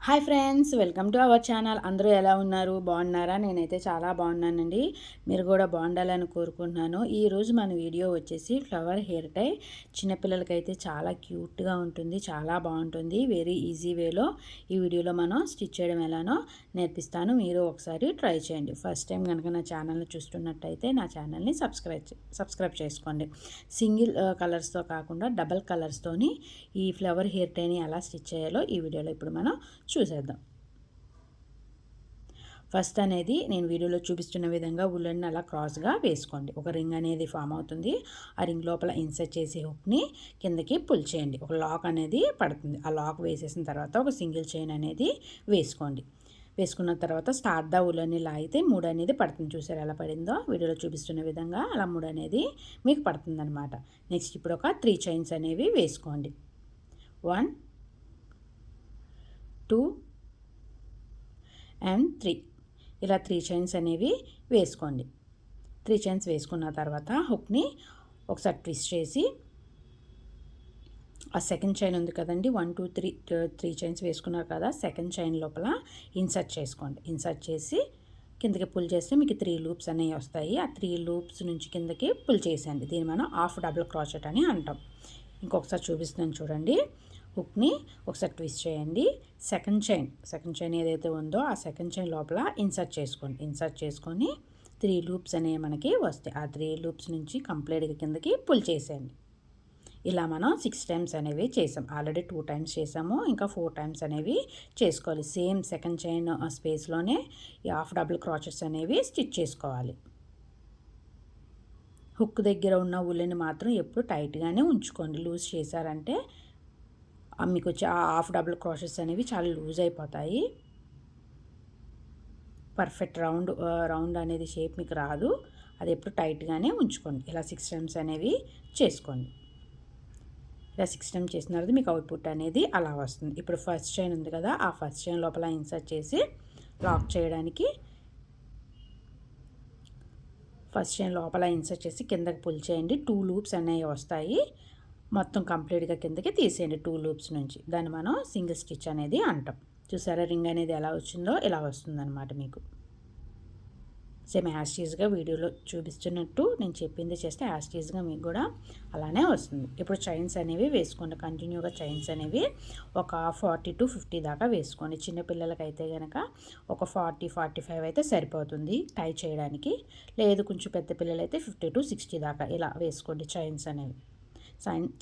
Hi friends, welcome to our channel. అందరూ ఎలా ఉన్నారు? బాగున్నారా? నేనైతే చాలా బాగున్నానండి. మీరు కూడా బాగుండాలని కోరుకుంటున్నాను. ఈరోజు మన వీడియో వచ్చేసి ఫ్లవర్ హెయిర్ టై. చిన్నపిల్లలకైతే చాలా క్యూట్గా ఉంటుంది, చాలా బాగుంటుంది. వెరీ ఈజీ వేలో ఈ వీడియోలో మనం స్టిచ్ చేయడం ఎలానో నేర్పిస్తాను. మీరు ఒకసారి ట్రై చేయండి. ఫస్ట్ టైం కనుక నా ఛానల్ని చూస్తున్నట్టయితే నా ఛానల్ని సబ్స్క్రైబ్ చేసుకోండి. సింగిల్ కలర్స్తో కాకుండా డబల్ కలర్స్తోని ఈ ఫ్లవర్ హెయిర్ టైని ఎలా స్టిచ్ చేయాలో ఈ వీడియోలో ఇప్పుడు మనం చూసేద్దాం. ఫస్ట్ అనేది నేను వీడియోలో చూపిస్తున్న విధంగా ఉల్లెన్ అలా క్రాస్గా వేసుకోండి. ఒక రింగ్ అనేది ఫామ్ అవుతుంది. ఆ రింగ్ లోపల ఇన్సర్ట్ చేసి హుక్ని కిందకి పుల్ చేయండి. ఒక లాక్ అనేది పడుతుంది. ఆ లాక్ వేసేసిన తర్వాత ఒక సింగిల్ చైన్ అనేది వేసుకోండి. వేసుకున్న తర్వాత స్టార్ట్ ద ఉల్లెన్ ఇలా అయితే 3 అనేది పడుతుంది. చూసారు ఎలా పడిందో? వీడియోలో చూపిస్తున్న విధంగా అలా 3 అనేది మీకు పడుతుంది అనమాట. నెక్స్ట్ ఇప్పుడు ఒక 3 చైన్స్ అనేవి వేసుకోండి. 1 2 and 3 ఇలా 3 చైన్స్ అనేవి వేసుకోండి. 3 చైన్స్ వేసుకున్న తర్వాత హుక్ని ఒకసారి ట్విస్ట్ చేసి ఆ సెకండ్ చైన్ ఉంది కదండి, 1 2 3 చైన్స్ వేసుకున్నారు కదా, సెకండ్ చైన్ లోపల ఇన్సర్ట్ చేసుకోండి. ఇన్సర్ట్ చేసి కిందకి పుల్ చేస్తే మీకు 3 లూప్స్ అనేవి వస్తాయి. ఆ 3 లూప్స్ నుంచి కిందకి పుల్ చేసేయండి. దీన్ని మనం హాఫ్ డబుల్ క్రోచెట్ అని అంటాం. ఇంకొకసారి చూపిస్తున్నాను చూడండి. హుక్ని ఒకసారి ట్విస్ట్ చేయండి. సెకండ్ చైన్ ఏదైతే ఉందో ఆ సెకండ్ చైన్ లోపల ఇన్సర్ట్ చేసుకోండి. ఇన్సర్ట్ చేసుకొని 3 లూప్స్ అనేవి మనకి వస్తాయి. ఆ 3 లూప్స్ నుంచి కంప్లీట్గా కిందకి పుల్ చేసేయండి. ఇలా మనం 6 టైమ్స్ అనేవి చేసాం. ఆల్రెడీ 2 టైమ్స్ చేసాము, ఇంకా 4 టైమ్స్ అనేవి చేసుకోవాలి. సేమ్ సెకండ్ చైన్ స్పేస్లోనే ఈ హాఫ్ డబుల్ క్రాచెట్స్ అనేవి స్టిచ్ చేసుకోవాలి. హుక్ దగ్గర ఉన్న ఉల్లెని మాత్రం ఎప్పుడు టైట్గానే ఉంచుకోండి. లూజ్ చేశారంటే మీకు వచ్చి ఆ హాఫ్ డబుల్ క్రోచెట్స్ అనేవి చాలా లూజ్ అయిపోతాయి. పర్ఫెక్ట్ రౌండ్ అనేది షేప్ మీకు రాదు. అది ఎప్పుడు టైట్గానే ఉంచుకోండి. ఇలా 6 టైమ్స్ అనేవి చేసుకోండి. ఇలా 6 టైమ్స్ చేసిన తర్వాత మీకు అవుట్పుట్ అనేది అలా వస్తుంది. ఇప్పుడు ఫస్ట్ చైన్ ఉంది కదా, ఆ ఫస్ట్ చైన్ లోపల ఇన్సర్ట్ చేసి లాక్ చేయడానికి ఫస్ట్ చైన్ లోపల ఇన్సర్ట్ చేసి కిందకి పుల్ చేయండి. 2 లూప్స్ అనేవి వస్తాయి. మొత్తం కంప్లీట్గా కిందకి తీసేయండి 2 లూప్స్ నుంచి. దాన్ని మనం సింగిల్ స్టిచ్ అనేది అంటాం. చూసారా రింగ్ అనేది ఎలా వచ్చిందో? ఇలా వస్తుందన్నమాట మీకు. సేమ్ యాస్టీజ్గా వీడియోలో చూపిస్తున్నట్టు నేను చెప్పింది చేస్తే యాస్టీజ్గా మీకు కూడా అలానే వస్తుంది. ఇప్పుడు చైన్స్ అనేవి వేసుకోండి. కంటిన్యూగా చైన్స్ అనేవి ఒక 40 to 50 దాకా వేసుకోండి. చిన్నపిల్లలకైతే కనుక ఒక 40-45 అయితే సరిపోతుంది టై చేయడానికి. లేదు కొంచెం పెద్ద పిల్లలైతే 50 to 60 దాకా ఇలా వేసుకోండి చైన్స్ అనేవి.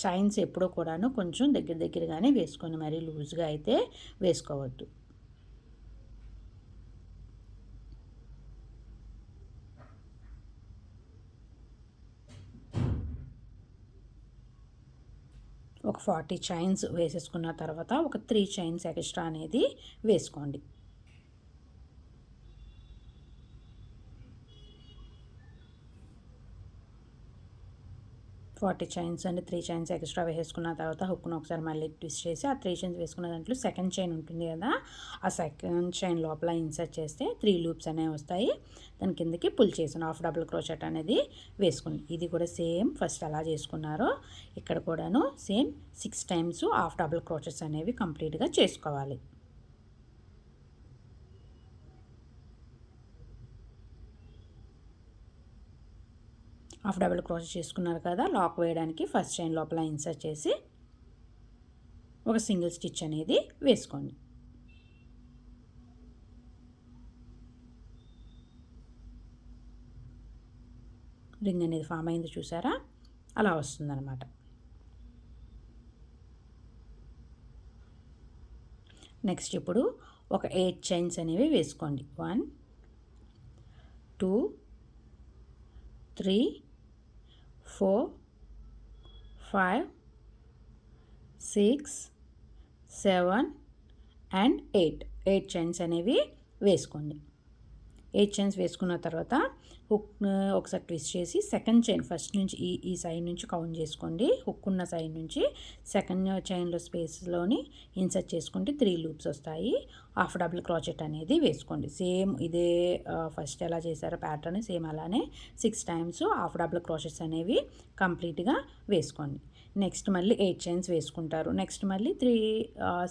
చైన్స్ ఎప్పుడూ కూడాను కొంచెం దగ్గరగానే వేసుకోండి, మరీ లూజ్గా అయితే వేసుకోవద్దు. ఒక 40 చైన్స్ వేసేసుకున్న తర్వాత ఒక 3 చైన్స్ ఎక్స్ట్రా అనేది వేసుకోండి. 40 చైన్స్ అండి. 3 చైన్స్ ఎక్స్ట్రా వేసుకున్న తర్వాత హుక్ను ఒకసారి మళ్ళీ ట్విస్ట్ చేసి ఆ 3 చైన్స్ వేసుకున్న దాంట్లో సెకండ్ చైన్ ఉంటుంది కదా, ఆ సెకండ్ చైన్ లోపల ఇన్సర్ట్ చేస్తే 3 లూప్స్ అనేవి వస్తాయి. దాని కిందకి పుల్ చేసాను. హాఫ్ డబుల్ క్రోచెట్ అనేది వేసుకుని ఇది కూడా సేమ్ ఫస్ట్ అలా చేసుకున్నారో ఇక్కడ కూడాను same 6 times half double crochets అనేవి కంప్లీట్గా చేసుకోవాలి. హాఫ్ డబుల్ క్రోచెట్ చేసుకున్నారు కదా, లాక్ వేయడానికి ఫస్ట్ చైన్ లోపల ఇన్సర్ట్ చేసి ఒక సింగిల్ స్టిచ్ అనేది వేసుకోండి. రింగ్ అనేది ఫామ్ అయింది చూసారా? అలా వస్తుందన్నమాట. నెక్స్ట్ ఇప్పుడు ఒక 8 చైన్స్ అనేవి వేసుకోండి. 1 2 3 4 5 6 7 and 8 చైన్స్ అనేవి వేసుకోండి. 8 చైన్స్ వేసుకున్న తర్వాత హుక్ ఒకసారి ట్విస్ట్ చేసి సెకండ్ చైన్ ఫస్ట్ నుంచి ఈ సైడ్ నుంచి కౌంట్ చేసుకోండి. హుక్ ఉన్న సైడ్ నుంచి సెకండ్ చైన్లో స్పేస్లోని ఇన్సర్ట్ చేసుకుంటే 3 లూప్స్ వస్తాయి. హాఫ్ డబుల్ క్రోచెట్ అనేది వేసుకోండి. సేమ్ ఇదే ఫస్ట్ ఎలా చేశారో ప్యాటర్న్ సేమ్ అలానే 6 టైమ్స్ హాఫ్ డబుల్ క్రోచెట్స్ అనేవి కంప్లీట్గా వేసుకోండి. నెక్స్ట్ మళ్ళీ 8 చైన్స్ వేసుకుంటారు. నెక్స్ట్ మళ్ళీ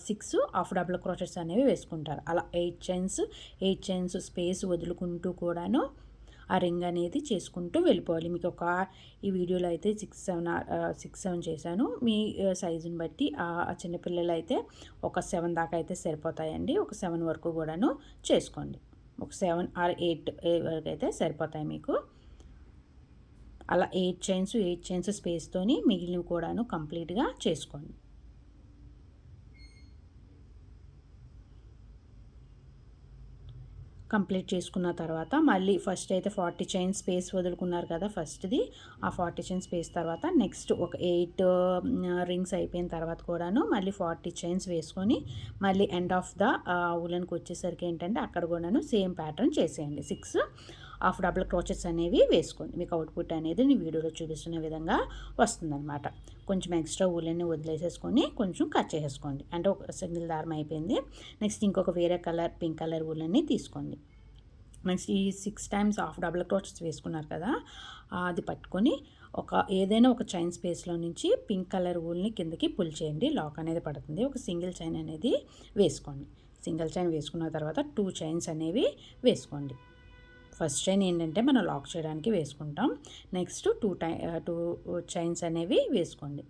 6 హాఫ్ డబుల్ క్రోచెట్స్ అనేవి వేసుకుంటారు. అలా 8 చైన్స్ స్పేస్ వదులుకుంటూ కూడాను ఆ రింగ్ అనేది చేసుకుంటూ వెళ్ళిపోవాలి. మీకు ఈ వీడియోలో అయితే 6, 7 చేశాను. మీ సైజుని బట్టి చిన్నపిల్లలు అయితే ఒక 7 దాకా అయితే సరిపోతాయండి. ఒక 7 వరకు కూడాను చేసుకోండి. ఒక 7 ఆర్ 8 వరకు అయితే సరిపోతాయి మీకు. అలా 8 చైన్స్ స్పేస్తోని మిగిలినవి కూడాను కంప్లీట్గా చేసుకోండి. కంప్లీట్ చేసుకున్న తర్వాత మళ్ళీ ఫస్ట్ అయితే 40 చైన్ స్పేస్ వదులుకున్నారు కదా ఫస్ట్ది. ఆ 40 చైన్ స్పేస్ తర్వాత నెక్స్ట్ ఒక 8 రింగ్స్ అయిపోయిన తర్వాత కూడాను మళ్ళీ 40 చైన్స్ వేసుకొని మళ్ళీ ఎండ్ ఆఫ్ ద ఉలన్కి వచ్చేసరికి ఏంటంటే అక్కడ కూడాను సేమ్ ప్యాటర్న్ చేసేయండి. 6 హాఫ్ డబుల్ క్రోచెట్స్ అనేవి వేసుకోండి. మీకు అవుట్పుట్ అనేది నేను వీడియోలో చూపిస్తున్న విధంగా వస్తుందన్నమాట. కొంచెం ఎక్స్ట్రా ఊలన్ని వదిలేసేసుకొని కొంచెం కట్ చేసేసుకోండి. అంటే ఒక సింగిల్ దారం అయిపోయింది. నెక్స్ట్ ఇంకొక వేరే కలర్ పింక్ కలర్ ఊలన్ని తీసుకోండి. నెక్స్ట్ ఈ 6 టైమ్స్ హాఫ్ డబుల్ క్రోచెట్స్ వేసుకున్నారు కదా, అది పట్టుకొని ఏదైనా ఒక చైన్ స్పేస్లో నుంచి పింక్ కలర్ ఊల్ని కిందకి పుల్ చేయండి. లాక్ అనేది పడుతుంది. ఒక సింగిల్ చైన్ అనేది వేసుకోండి. సింగిల్ చైన్ వేసుకున్న తర్వాత 2 చైన్స్ అనేవి వేసుకోండి. ఫస్ట్ చైన్ ఏంటంటే మనం లాక్ చేయడానికి వేసుకుంటాం. నెక్స్ట్ 2 చైన్స్ అనేవి వేసుకోండి.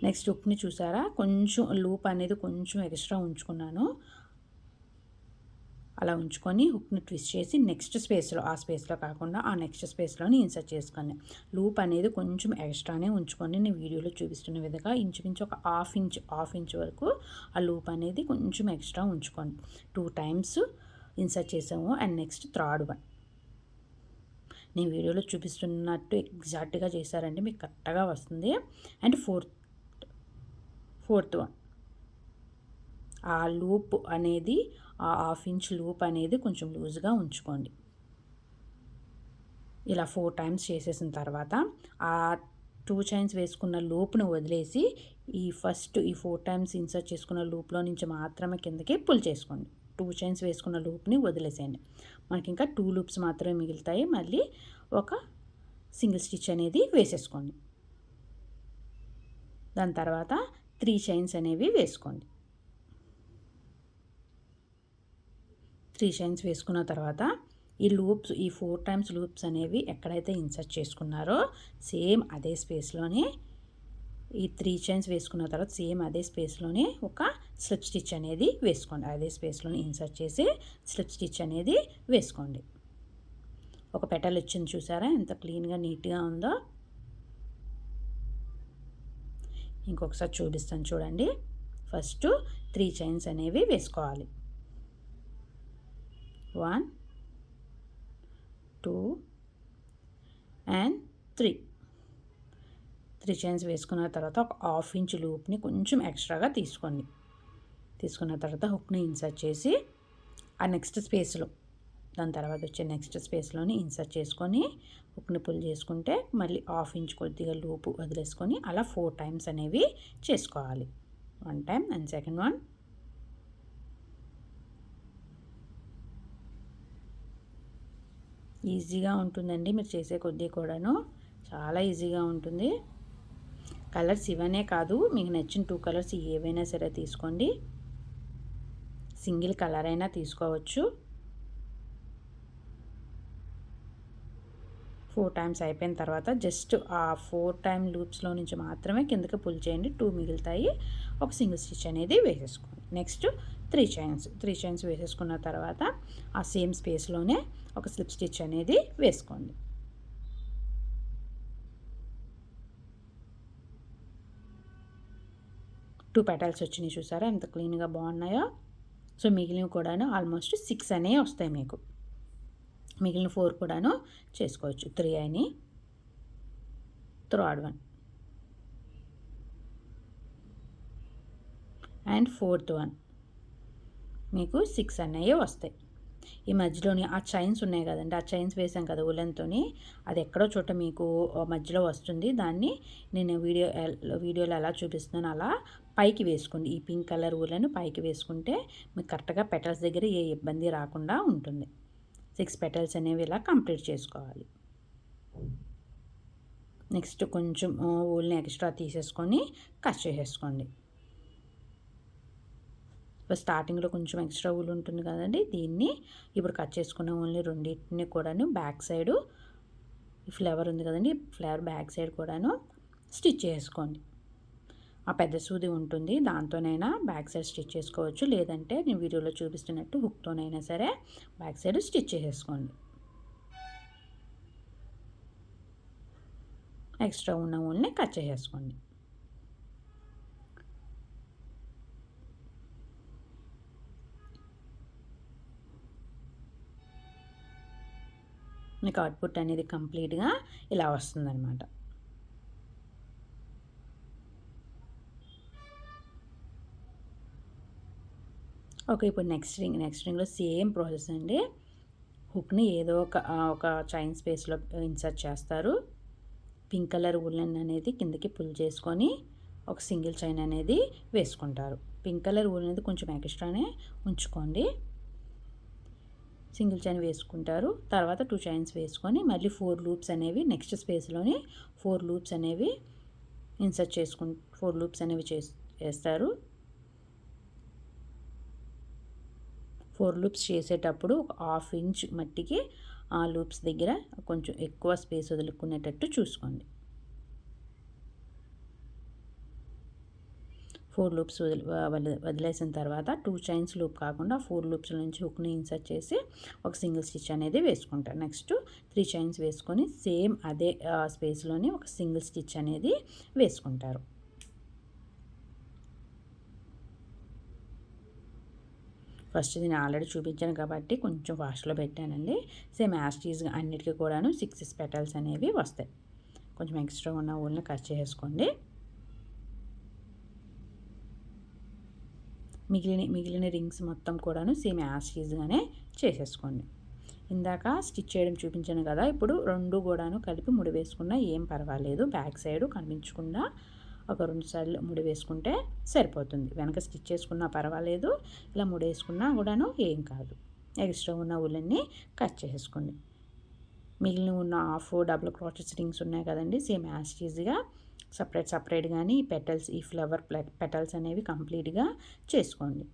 నెక్స్ట్ హుక్ని చూసారా, కొంచెం లూప్ అనేది కొంచెం ఎక్స్ట్రా ఉంచుకున్నాను. అలా ఉంచుకొని హుక్ని ట్విస్ట్ చేసి నెక్స్ట్ స్పేస్లో, ఆ స్పేస్లో కాకుండా ఆ నెక్స్ట్ స్పేస్లోని ఇన్సర్ట్ చేసుకోండి. లూప్ అనేది కొంచెం ఎక్స్ట్రానే ఉంచుకొని నేను వీడియోలో చూపిస్తున్న విధంగా ఇంచుమించు ఒక హాఫ్ ఇంచ్ వరకు ఆ లూప్ అనేది కొంచెం ఎక్స్ట్రా ఉంచుకోండి. 2 టైమ్స్ ఇన్సర్ట్ చేసాము. అండ్ నెక్స్ట్ థర్డ్ వన్ నేను వీడియోలో చూపిస్తున్నట్టు ఎగ్జాక్ట్గా చేశారండి, మీకు కరెక్ట్గా వస్తుంది. అండ్ ఫోర్త్ వన్ ఆ లూప్ అనేది ఆ హాఫ్ ఇంచ్ లూప్ అనేది కొంచెం లూజ్గా ఉంచుకోండి. ఇలా 4 టైమ్స్ చేసేసిన తర్వాత ఆ 2 చైన్స్ వేసుకున్న లూప్ను వదిలేసి ఈ 4 టైమ్స్ ఇన్సర్ట్ చేసుకున్న లూప్లో నుంచి మాత్రమే కిందకి పుల్ చేసుకోండి. 2 చైన్స్ వేసుకున్న లూప్ని వదిలేసేయండి. మనకి ఇంకా 2 లూప్స్ మాత్రమే మిగులుతాయి. మళ్ళీ ఒక సింగిల్ స్టిచ్ అనేది వేసేసుకోండి. దాని తర్వాత 3 చైన్స్ అనేవి వేసుకోండి. 3 చైన్స్ వేసుకున్న తర్వాత ఈ 4 టైమ్స్ లూప్స్ అనేవి ఎక్కడైతే ఇన్సర్ట్ చేసుకున్నారో సేమ్ అదే స్పేస్లోనే ఈ 3 చైన్స్ వేసుకున్న తర్వాత సేమ్ అదే స్పేస్లోనే ఒక స్లిప్ స్టిచ్ అనేది వేసుకోండి. అదే స్పేస్లోనే ఇన్సర్ట్ చేసి స్లిప్ స్టిచ్ అనేది వేసుకోండి. ఒక పెటల్ వచ్చింది చూసారా, ఎంత క్లీన్గా నీట్గా ఉందో. ఇంకొకసారి చూపిస్తాను చూడండి. ఫస్ట్ 3 చైన్స్ అనేవి వేసుకోవాలి. 1 2 and 3 చైన్స్ వేసుకున్న తర్వాత ఒక హాఫ్ ఇంచ్ లూప్ని కొంచెం ఎక్స్ట్రాగా తీసుకోండి. తీసుకున్న తర్వాత హుక్ని ఇన్సర్ట్ చేసి ఆ నెక్స్ట్ స్పేస్లో, దాని తర్వాత వచ్చే నెక్స్ట్ స్పేస్లోని ఇన్సర్ట్ చేసుకొని హుక్ని పుల్ చేసుకుంటే మళ్ళీ హాఫ్ ఇంచ్ కొద్దిగా లూపు వదిలేసుకొని అలా 4 టైమ్స్ అనేవి చేసుకోవాలి. 1 టైం అండ్ సెకండ్ వన్, ఈజీగా ఉంటుందండి. మీరు చేసే కొద్దీ కూడాను చాలా ఈజీగా ఉంటుంది. కలర్స్ ఇవనే కాదు, మీకు నచ్చిన 2 కలర్స్ ఏవైనా సరే తీసుకోండి. సింగిల్ కలర్ అయినా తీసుకోవచ్చు. 4 టైమ్స్ అయిపోయిన తర్వాత జస్ట్ ఆ 4 టైమ్ లూప్స్లో నుంచి మాత్రమే కిందకి పుల్ చేయండి. 2 మిగులుతాయి. ఒక సింగిల్ స్టిచ్ అనేది వేసేసుకోండి. నెక్స్ట్ 3 చైన్స్ వేసేసుకున్న తర్వాత ఆ సేమ్ స్పేస్లోనే ఒక స్లిప్ స్టిచ్ అనేది వేసుకోండి. టూ పెటల్స్ వచ్చినాయి చూసారా, ఎంత క్లీన్గా బాగున్నాయో. సో మిగిలినవి కూడాను ఆల్మోస్ట్ 6 అనేవి వస్తాయి మీకు. మిగిలిన 4 కూడాను చేసుకోవచ్చు. 3 అయినాయి. Third one and fourth one మీకు 6 అనేవి వస్తాయి. ఈ మధ్యలోని ఆ చైన్స్ ఉన్నాయి కదండి, ఆ చైన్స్ వేసాం కదా ఉలెన్తోని, అది ఎక్కడో చోట మీకు మధ్యలో వస్తుంది. దాన్ని నేను వీడియోలో ఎలా చూపిస్తున్నాను అలా పైకి వేసుకోండి. ఈ పింక్ కలర్ ఉలెన్ పైకి వేసుకుంటే మీకు కరెక్ట్గా పెటల్స్ దగ్గర ఏ ఇబ్బంది రాకుండా ఉంటుంది. 6 పెటల్స్ అనేవి ఇలా కంప్లీట్ చేసుకోవాలి. నెక్స్ట్ కొంచెం ఊల్ని ఎక్స్ట్రా తీసేసుకొని కట్ చేసేసుకోండి. స్టార్టింగ్లో కొంచెం ఎక్స్ట్రా ఊలు ఉంటుంది కదండి, దీన్ని ఇప్పుడు కట్ చేసుకున్న ఓన్లీ రెండింటిని కూడాను బ్యాక్ సైడు ఫ్లవర్ ఉంది కదండి, ఫ్లవర్ బ్యాక్ సైడ్ కూడాను స్టిచ్ చేసుకోండి. ఆ పెద్ద సూది ఉంటుంది, దాంతోనైనా బ్యాక్ సైడ్ స్టిచ్ చేసుకోవచ్చు, లేదంటే నేను వీడియోలో చూపిస్తున్నట్టు హుక్తోనైనా సరే బ్యాక్ సైడ్ స్టిచ్ చేసేసుకోండి. ఎక్స్ట్రా ఉన్న ఊల్ని కట్ చేసేసుకోండి. మీకు అవుట్పుట్ అనేది కంప్లీట్గా ఇలా వస్తుందన్నమాట. ఓకే, ఇప్పుడు నెక్స్ట్ రింగ్లో సేమ్ ప్రాసెస్ అండి. హుక్ని ఏదో ఒక చైన్ స్పేస్లో ఇన్సర్ట్ చేస్తారు. పింక్ కలర్ ఉలెన్ అనేది కిందకి పుల్ చేసుకొని ఒక సింగిల్ చైన్ అనేది వేసుకుంటారు. పింక్ కలర్ ఊల్ అనేది కొంచెం ఎక్స్ట్రానే ఉంచుకోండి. సింగిల్ చైన్ వేసుకుంటారు. తర్వాత 2 చైన్స్ వేసుకొని మళ్ళీ 4 లూప్స్ అనేవి నెక్స్ట్ స్పేస్లోని 4 లూప్స్ అనేవి ఇన్సర్ట్ 4 లూప్స్ అనేవి వేస్తారు. 4 లూప్స్ చేసేటప్పుడు ఒక 1/2 ఇంచ్ మట్టికి ఆ లూప్స్ దగ్గర కొంచెం ఎక్కువ స్పేస్ వదులుకునేటట్టు చూసుకోండి. 4 లూప్స్ వదిలేసిన తర్వాత 2 చైన్స్ లూప్ కాకుండా 4 లూప్స్ నుంచి హుక్ని ఇన్సర్ట్ చేసి ఒక సింగిల్ స్టిచ్ అనేది వేసుకుంటారు. నెక్స్ట్ 3 చైన్స్ వేసుకొని సేమ్ అదే స్పేస్లోని ఒక సింగిల్ స్టిచ్ అనేది వేసుకుంటారు. ఫస్ట్ నేను ఆల్రెడీ చూపించాను కాబట్టి కొంచెం ఫాస్ట్లో పెట్టానండి. సేమ్ యాస్టీజ్గా అన్నిటికీ కూడాను 6 పెటల్స్ అనేవి వస్తాయి. కొంచెం ఎక్స్ట్రా ఉన్న ఊల్ని కట్ చేసుకోండి. మిగిలిన రింగ్స్ మొత్తం కూడాను సేమ్ యాస్టీజ్గానే చేసేసుకోండి. ఇందాక స్టిచ్ చేయడం చూపించాను కదా, ఇప్పుడు 2 కూడాను కలిపి ముడి వేసుకున్నా ఏం పర్వాలేదు. బ్యాక్ సైడ్ కనిపించకుండా ఒక 2 సార్లు ముడి వేసుకుంటే సరిపోతుంది. వెనక స్టిచ్ చేసుకున్నా పర్వాలేదు, ఇలా ముడి వేసుకున్నా కూడాను ఏం కాదు. ఎక్స్ట్రా ఉన్న ఉలెన్ని కట్ చేసుకోండి. మిగిలిన ఉన్న హాఫ్ డబుల్ క్రోచెస్ రింగ్స్ ఉన్నాయి కదండి, సేమ్ యాస్టీజ్గా సపరేట్గానే ఈ పెటల్స్, ఈ ఫ్లవర్ పెటల్స్ అనేవి కంప్లీట్గా చేసుకోండి.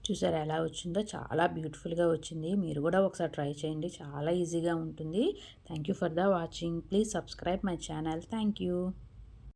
చూసారా ఎలా వచ్చిందో, చాలా బ్యూటిఫుల్గా వచ్చింది. మీరు కూడా ఒకసారి ట్రై చేయండి, చాలా ఈజీగా ఉంటుంది. Thank you for the watching. Please subscribe my channel. Thank you.